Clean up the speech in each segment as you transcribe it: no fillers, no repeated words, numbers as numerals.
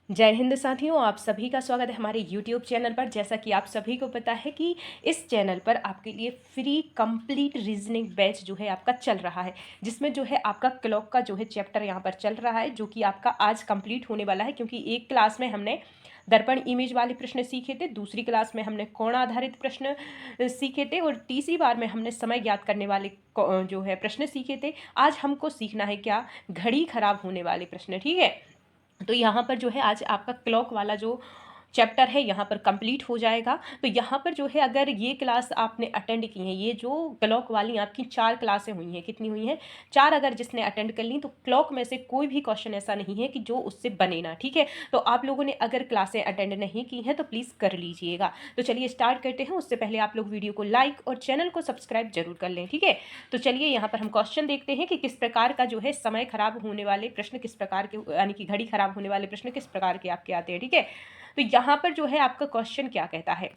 जय हिंद साथियों, आप सभी का स्वागत है हमारे YouTube चैनल पर। जैसा कि आप सभी को पता है कि इस चैनल पर आपके लिए फ्री कंप्लीट रीजनिंग बैच जो है आपका चल रहा है, जिसमें जो है आपका क्लॉक का जो है चैप्टर यहाँ पर चल रहा है, जो कि आपका आज कंप्लीट होने वाला है। क्योंकि एक क्लास में हमने दर्पण इमेज वाले प्रश्न सीखे थे, दूसरी क्लास में हमने कोण आधारित प्रश्न सीखे थे, और तीसरी बार में हमने समय ज्ञात करने वाले जो है प्रश्न सीखे थे। आज हमको सीखना है क्या, घड़ी खराब होने वाले प्रश्न। ठीक है, तो यहाँ पर जो है आज आपका क्लॉक वाला जो चैप्टर है यहाँ पर कंप्लीट हो जाएगा। तो यहाँ पर जो है अगर ये क्लास आपने अटेंड की है, ये जो क्लॉक वाली आपकी 4 क्लासें हुई हैं, कितनी हुई हैं 4, अगर जिसने अटेंड कर ली, तो क्लॉक में से कोई भी क्वेश्चन ऐसा नहीं है कि जो उससे बने ना। ठीक है, तो आप लोगों ने अगर क्लासें अटेंड नहीं की हैं तो प्लीज़ कर लीजिएगा। तो चलिए स्टार्ट करते हैं। उससे पहले आप लोग वीडियो को लाइक और चैनल को सब्सक्राइब जरूर कर लें। ठीक है, तो चलिए यहाँ पर हम क्वेश्चन देखते हैं कि किस प्रकार का जो है समय खराब होने वाले प्रश्न किस प्रकार के, यानी कि घड़ी खराब होने वाले प्रश्न किस प्रकार के आपके आते हैं। ठीक है, तो यहाँ पर जो है आपका क्वेश्चन क्या कहता है,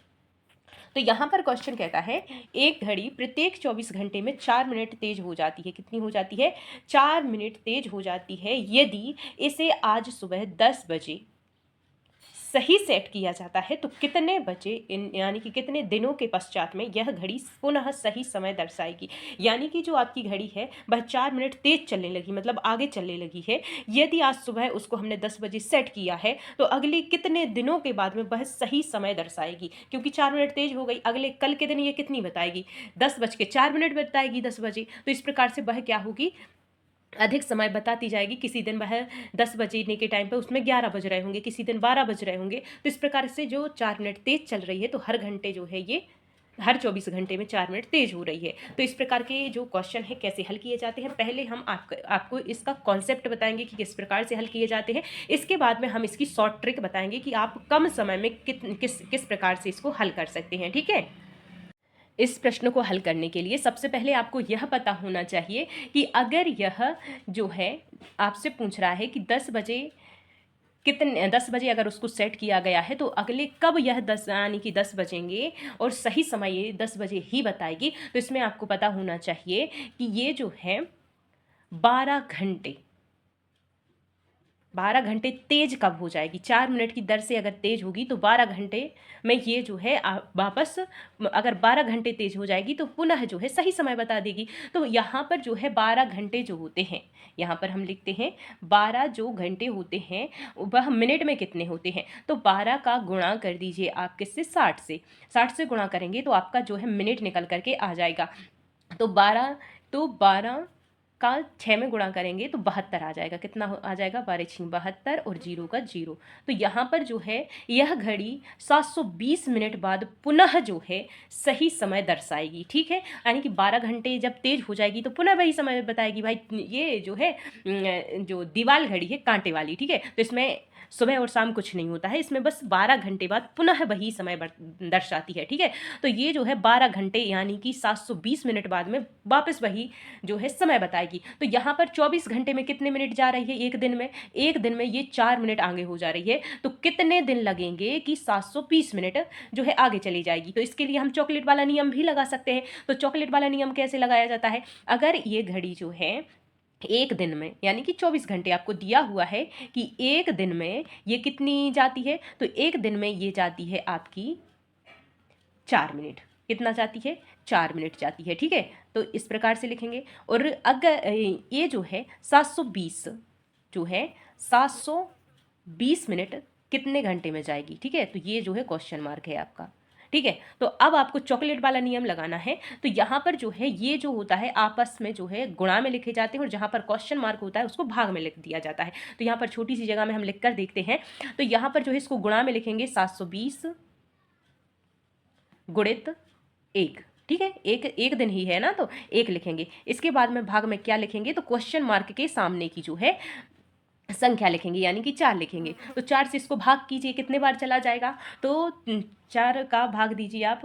तो यहाँ पर क्वेश्चन कहता है एक घड़ी प्रत्येक 24 घंटे में 4 मिनट तेज हो जाती है। कितनी हो जाती है? 4 मिनट तेज हो जाती है यदि इसे आज सुबह 10 बजे सही सेट किया जाता है, तो कितने बजे यानी कि कितने दिनों के पश्चात में यह घड़ी पुनः सही समय दर्शाएगी। यानी कि जो आपकी घड़ी है वह 4 मिनट तेज चलने लगी, मतलब आगे चलने लगी है। यदि आज सुबह उसको हमने 10 बजे सेट किया है, तो अगले कितने दिनों के बाद में वह सही समय दर्शाएगी। क्योंकि 4 मिनट तेज हो गई, अगले कल के दिन ये कितनी बताएगी? 10:04 बताएगी 10 बजे। तो इस प्रकार से वह क्या होगी, अधिक समय बताती जाएगी। किसी दिन वह 10 बजने के टाइम पे उसमें 11 बज रहे होंगे, किसी दिन 12 बज रहे होंगे। तो इस प्रकार से जो 4 मिनट तेज चल रही है, तो हर घंटे जो है ये हर 24 घंटे में 4 मिनट तेज हो रही है। तो इस प्रकार के जो क्वेश्चन है कैसे हल किए जाते हैं, पहले हम आपको इसका कॉन्सेप्ट बताएंगे कि किस प्रकार से हल किए जाते हैं। इसके बाद में हम इसकी शॉर्ट ट्रिक बताएंगे कि आप कम समय में किस प्रकार से इसको हल कर सकते हैं। ठीक है, इस प्रश्न को हल करने के लिए सबसे पहले आपको यह पता होना चाहिए कि अगर यह जो है आपसे पूछ रहा है कि 10 बजे कितने 10 बजे अगर उसको सेट किया गया है, तो अगले कब यह 10 यानी कि 10 बजेंगे और सही समय ये 10 बजे ही बताएगी। तो इसमें आपको पता होना चाहिए कि ये जो है 12 घंटे 12 घंटे तेज कब हो जाएगी। 4 मिनट की दर से अगर तेज होगी तो 12 घंटे में ये जो है वापस अगर 12 घंटे तेज हो जाएगी तो पुनः जो है सही समय बता देगी। तो यहाँ पर जो है 12 घंटे जो होते हैं, यहाँ पर हम लिखते हैं 12 जो घंटे होते हैं वह मिनट में कितने होते हैं। तो 12 का गुणा कर दीजिए आप किससे, 60 से गुणा करेंगे तो आपका जो है मिनट निकल करके आ जाएगा। तो 12 का 6 में गुणा करेंगे तो 72 आ जाएगा। कितना आ जाएगा? 12×6 = 72 और 0 का 0। तो यहाँ पर जो है यह घड़ी 720 मिनट बाद पुनः जो है सही समय दर्शाएगी। ठीक है, यानी कि 12 घंटे जब तेज हो जाएगी तो पुनः वही समय बताएगी। भाई ये जो है जो दीवाल घड़ी है कांटे वाली, ठीक है, तो इसमें सुबह और शाम कुछ नहीं होता है, इसमें बस 12 घंटे बाद पुनः वही समय दर्शाती है। ठीक है, तो ये जो है 12 घंटे यानी कि 720 मिनट बाद में वापस वही जो है समय बताएगी। तो यहाँ पर 24 घंटे में कितने मिनट जा रही है? एक दिन में ये 4 मिनट आगे हो जा रही है। तो कितने दिन लगेंगे कि 720 मिनट जो है आगे चली जाएगी। तो इसके लिए हम चॉकलेट वाला नियम भी लगा सकते हैं। तो चॉकलेट वाला नियम कैसे लगाया जाता है? अगर ये घड़ी जो है एक दिन में यानी कि 24 घंटे आपको दिया हुआ है कि एक दिन में ये कितनी जाती है, तो एक दिन में ये जाती है आपकी 4 मिनट। कितना जाती है? 4 मिनट जाती है। ठीक है, तो इस प्रकार से लिखेंगे। और अगर ये जो है 720 जो है 720 मिनट कितने घंटे में जाएगी। ठीक है, तो ये जो है क्वेश्चन मार्क है आपका। ठीक है, तो अब आपको चॉकलेट वाला नियम लगाना है। तो यहाँ पर जो है ये जो होता है आपस में जो है गुणा में लिखे जाते हैं, और जहाँ पर क्वेश्चन मार्क होता है उसको भाग में लिख दिया जाता है। तो यहाँ पर छोटी सी जगह में हम लिख कर देखते हैं। तो यहाँ पर जो है इसको गुणा में लिखेंगे 720 गुणित 1। ठीक है, एक दिन ही है ना, तो 1 लिखेंगे। इसके बाद में भाग में क्या लिखेंगे, तो क्वेश्चन मार्क के सामने की जो है संख्या लिखेंगे, यानी कि 4 लिखेंगे। तो 4 से इसको भाग कीजिए, कितने बार चला जाएगा, तो 4 का भाग दीजिए आप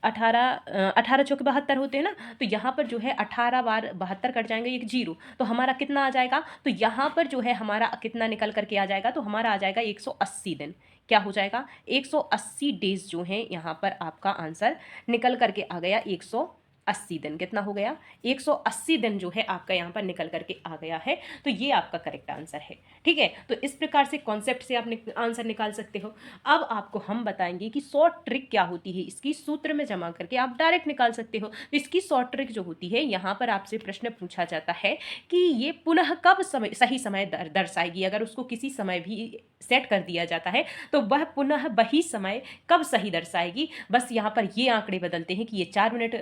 18 चौके 72 होते हैं ना, तो यहाँ पर जो है 18 बार 72 कट जाएंगे, एक 0। तो हमारा कितना आ जाएगा, तो यहाँ पर जो है हमारा कितना निकल करके आ जाएगा, तो हमारा आ जाएगा 180 दिन। क्या हो जाएगा? 180 डेज जो हैं यहाँ पर आपका आंसर निकल करके आ गया 180 180 दिन। कितना हो गया? 180 दिन जो है आपका यहाँ पर निकल करके आ गया है। तो ये आपका करेक्ट आंसर है। ठीक है, तो इस प्रकार से कॉन्सेप्ट से आप आंसर निकाल सकते हो। अब आपको हम बताएंगे कि शॉर्ट ट्रिक क्या होती है, इसकी सूत्र में जमा करके आप डायरेक्ट निकाल सकते हो। तो इसकी शॉर्ट ट्रिक जो होती है, यहाँ पर आपसे प्रश्न पूछा जाता है कि ये पुनः कब समय सही समय दर्शाएगी। अगर उसको किसी समय भी सेट कर दिया जाता है तो वह पुनः वही समय कब सही दर्शाएगी। बस यहाँ पर ये आंकड़े बदलते हैं कि ये 4 मिनट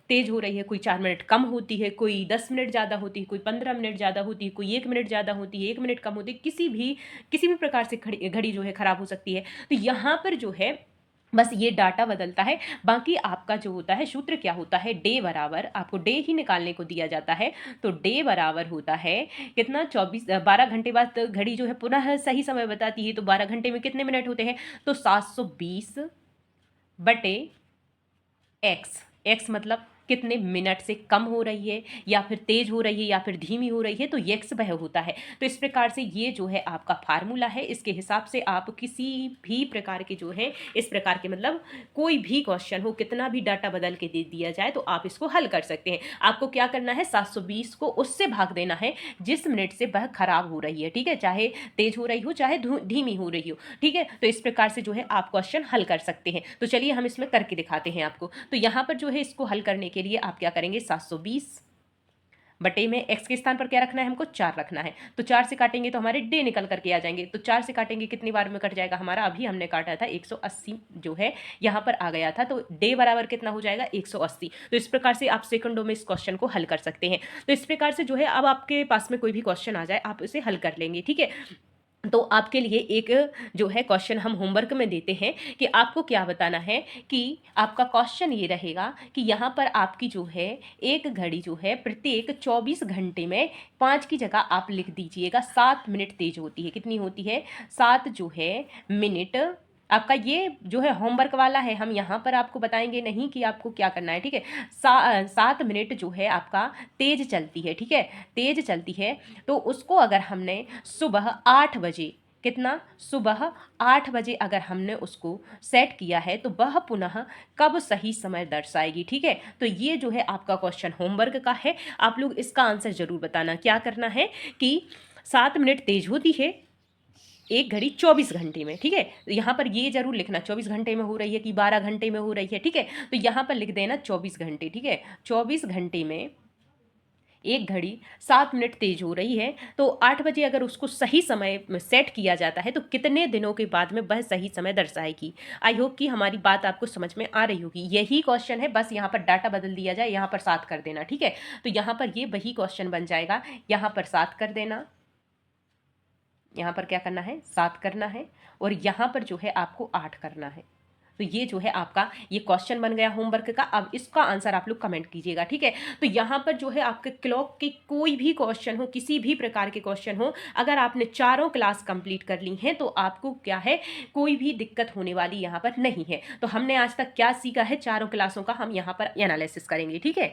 तेज हो रही है, कोई 4 मिनट कम होती है, कोई 10 मिनट ज़्यादा होती है, कोई 15 मिनट ज़्यादा होती है, कोई 1 मिनट ज़्यादा होती है, 1 मिनट कम होती है। किसी भी प्रकार से घड़ी जो है खराब हो सकती है। तो यहाँ पर जो है बस ये डाटा बदलता है। बाकी आपका जो होता है सूत्र क्या होता है, डे बराबर, आपको डे ही निकालने को दिया जाता है। तो डे बराबर होता है कितना, 12 घंटे बाद घड़ी जो है पुनः सही समय बताती है। तो 12 घंटे में कितने मिनट होते हैं? तो 720 बटे एक्स मतलब कितने मिनट से कम हो रही है या फिर तेज हो रही है या फिर धीमी हो रही है, तो एक्स वह होता है। तो इस प्रकार से ये जो है आपका फार्मूला है। इसके हिसाब से आप किसी भी प्रकार के जो है, इस प्रकार के मतलब कोई भी क्वेश्चन हो, कितना भी डाटा बदल के दे दिया जाए तो आप इसको हल कर सकते हैं। आपको क्या करना है, 720 को उससे भाग देना है जिस मिनट से वह खराब हो रही है। ठीक है, चाहे तेज हो रही हो चाहे धीमी हो रही हो। ठीक है, तो इस प्रकार से जो है आप क्वेश्चन हल कर सकते हैं। तो चलिए हम इसमें करके दिखाते हैं आपको। तो यहाँ पर जो है इसको हल करने के लिए आप क्या करेंगे, 720 बटे में एक्स के स्थान पर क्या रखना है, हमको 4 रखना है। तो 4 से काटेंगे तो हमारे डे निकल करके आ जाएंगे। तो 4 से काटेंगे कितनी बार में कट जाएगा हमारा, अभी हमने काटा था 180 जो है यहाँ पर आ गया था। तो डे बराबर कितना हो जाएगा, 180। तो इस प्रकार से आप सेकंडों में इस क्वेश्चन को हल कर सकते हैं। तो इस प्रकार से जो है अब आपके पास में कोई भी क्वेश्चन आ जाए आप इसे हल कर लेंगे। ठीक है, तो आपके लिए एक जो है क्वेश्चन हम होमवर्क में देते हैं कि आपको क्या बताना है कि आपका क्वेश्चन ये रहेगा कि यहाँ पर आपकी जो है एक घड़ी जो है प्रत्येक 24 घंटे में 5 की जगह आप लिख दीजिएगा 7 मिनट तेज होती है। कितनी होती है, 7 जो है मिनट। आपका ये जो है होमवर्क वाला है, हम यहाँ पर आपको बताएंगे नहीं कि आपको क्या करना है। ठीक है, 7 मिनट जो है आपका तेज चलती है। ठीक है, तेज चलती है। तो उसको अगर हमने सुबह 8 बजे, कितना, सुबह 8 बजे अगर हमने उसको सेट किया है तो वह पुनः कब सही समय दर्शाएगी। ठीक है, तो ये जो है आपका क्वेश्चन होमवर्क का है। आप लोग इसका आंसर जरूर बताना। क्या करना है कि 7 मिनट तेज होती है एक घड़ी 24 घंटे में। ठीक है, तो यहाँ पर ये जरूर लिखना 24 घंटे में हो रही है कि 12 घंटे में हो रही है। ठीक है, तो यहाँ पर लिख देना 24 घंटे। ठीक है, 24 घंटे में एक घड़ी 7 मिनट तेज हो रही है। तो 8 बजे अगर उसको सही समय में सेट किया जाता है तो कितने दिनों के बाद में वह सही समय दर्शाएगी। आई होप कि हमारी बात आपको समझ में आ रही होगी। यही क्वेश्चन है, बस यहाँ पर डाटा बदल दिया जाए, यहाँ पर 7 कर देना। ठीक है, तो यहाँ पर ये वही क्वेश्चन बन जाएगा, यहाँ पर 7 कर देना, यहाँ पर क्या करना है, 7 करना है, और यहाँ पर जो है आपको 8 करना है। तो ये जो है आपका ये क्वेश्चन बन गया होमवर्क का। अब इसका आंसर आप लोग कमेंट कीजिएगा। ठीक है, तो यहाँ पर जो है आपके क्लॉक की कोई भी क्वेश्चन हो, किसी भी प्रकार के क्वेश्चन हो, अगर आपने चारों क्लास कंप्लीट कर ली हैं तो आपको क्या है, कोई भी दिक्कत होने वाली यहाँ पर नहीं है। तो हमने आज तक क्या सीखा है, चारों क्लासों का हम यहाँ पर एनालिसिस करेंगे। ठीक है,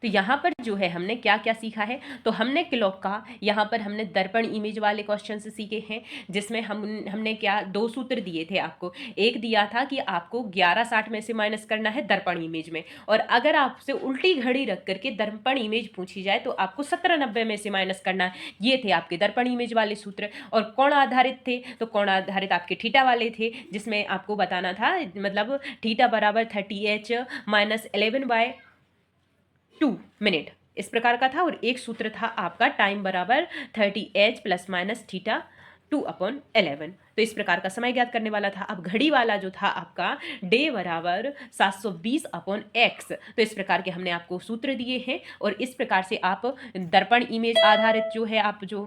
तो यहाँ पर जो है हमने क्या क्या सीखा है, तो हमने क्लॉक का यहाँ पर हमने दर्पण इमेज वाले क्वेश्चन से सीखे हैं, जिसमें हमने क्या 2 सूत्र दिए थे आपको। एक दिया था कि आपको 1160 में से माइनस करना है दर्पण इमेज में, और अगर आपसे उल्टी घड़ी रख करके दर्पण इमेज पूछी जाए तो आपको 1790 में से माइनस करना है। ये थे आपके दर्पण इमेज वाले सूत्र। और कोण आधारित थे, तो कोण आधारित आपके थीटा वाले थे, जिसमें आपको बताना था मतलब थीटा बराबर 30h - 11/2 मिनट, इस प्रकार का था। और एक सूत्र था आपका टाइम बराबर 30h ± θ/2/11। तो इस प्रकार का समय ज्ञात करने वाला था। अब घड़ी वाला जो था आपका डे बराबर 720/x। तो इस प्रकार के हमने आपको सूत्र दिए हैं, और इस प्रकार से आप दर्पण इमेज आधारित जो है आप जो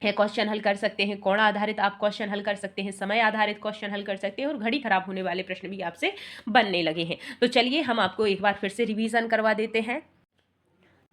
है क्वेश्चन हल कर सकते हैं, कोण आधारित आप क्वेश्चन हल कर सकते हैं, समय आधारित क्वेश्चन हल कर सकते हैं, और घड़ी खराब होने वाले प्रश्न भी आपसे बनने लगे हैं। तो चलिए हम आपको एक बार फिर से रिवीजन करवा देते हैं।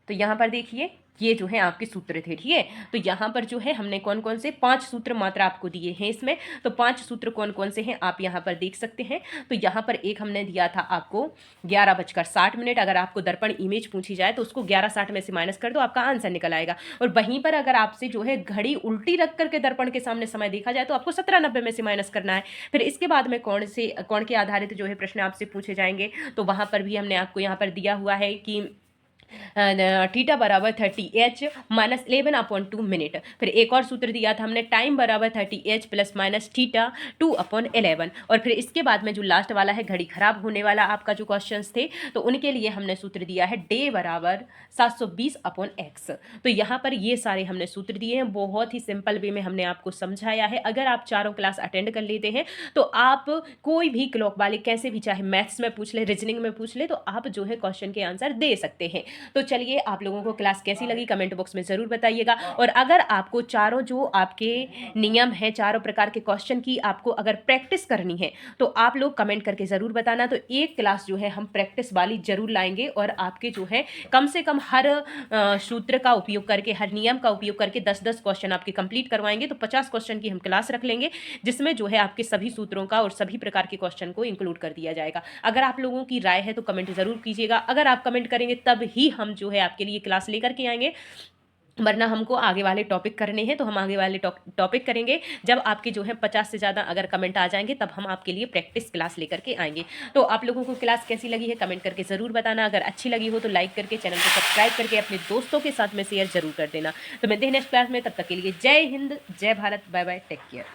तो यहाँ पर देखिए ये जो है आपके सूत्र थे, ठीक है। तो यहाँ पर जो है हमने कौन कौन से 5 सूत्र मात्र आपको दिए हैं इसमें। तो 5 सूत्र कौन कौन से हैं आप यहाँ पर देख सकते हैं। तो यहाँ पर एक हमने दिया था आपको 11:60। अगर आपको दर्पण इमेज पूछी जाए तो उसको 11:60 में से माइनस कर दो, आपका आंसर निकल आएगा। और वहीं पर अगर आपसे जो है घड़ी उल्टी रख करके दर्पण के सामने समय देखा जाए तो आपको 17:90 में से माइनस करना है। फिर इसके बाद में कौन के आधारित जो है प्रश्न आपसे पूछे जाएंगे, तो वहां पर भी हमने आपको यहाँ पर दिया हुआ है कि थीटा बराबर 30h माइनस 11/2 मिनट। फिर एक और सूत्र दिया था हमने, टाइम बराबर 30h प्लस माइनस थीटा 2/11। और फिर इसके बाद में जो लास्ट वाला है घड़ी खराब होने वाला आपका जो क्वेश्चन थे, तो उनके लिए हमने सूत्र दिया है डे बराबर 720/x। तो यहाँ पर ये सारे हमने सूत्र दिए हैं, बहुत ही सिंपल वे में हमने आपको समझाया है। अगर आप चारों क्लास अटेंड कर लेते हैं तो आप कोई भी क्लॉक वाले कैसे भी, चाहे मैथ्स में पूछ ले, रीजनिंग में पूछ ले, तो आप जो है क्वेश्चन के आंसर दे सकते हैं। तो चलिए, आप लोगों को क्लास कैसी लगी कमेंट बॉक्स में ज़रूर बताइएगा। और अगर आपको चारों जो आपके नियम हैं, चारों प्रकार के क्वेश्चन की आपको अगर प्रैक्टिस करनी है तो आप लोग कमेंट करके ज़रूर बताना। तो एक क्लास जो है हम प्रैक्टिस वाली ज़रूर लाएंगे और आपके जो है कम से कम हर सूत्र का उपयोग करके, हर नियम का उपयोग करके 10-10 क्वेश्चन आपके कंप्लीट करवाएंगे। तो 50 क्वेश्चन की हम क्लास रख लेंगे, जिसमें जो है आपके सभी सूत्रों का और सभी प्रकार के क्वेश्चन को इंक्लूड कर दिया जाएगा। अगर आप लोगों की राय है तो कमेंट ज़रूर कीजिएगा। अगर आप कमेंट करेंगे तब ही हम जो है आपके लिए क्लास लेकर के आएंगे, वरना हमको आगे वाले टॉपिक करने हैं। तो हम आगे वाले टॉपिक करेंगे जब आपके जो है 50 से ज़्यादा अगर कमेंट आ जाएंगे, तब हम आपके लिए प्रैक्टिस क्लास लेकर के आएंगे। तो आप लोगों को क्लास कैसी लगी है कमेंट करके ज़रूर बताना। अगर अच्छी लगी हो तो लाइक करके, चैनल को सब्सक्राइब करके अपने दोस्तों के साथ में शेयर जरूर कर देना। तो मिलते हैं नेक्स्ट क्लास में, तब तक के लिए जय हिंद, जय Bharat, bye bye, take care.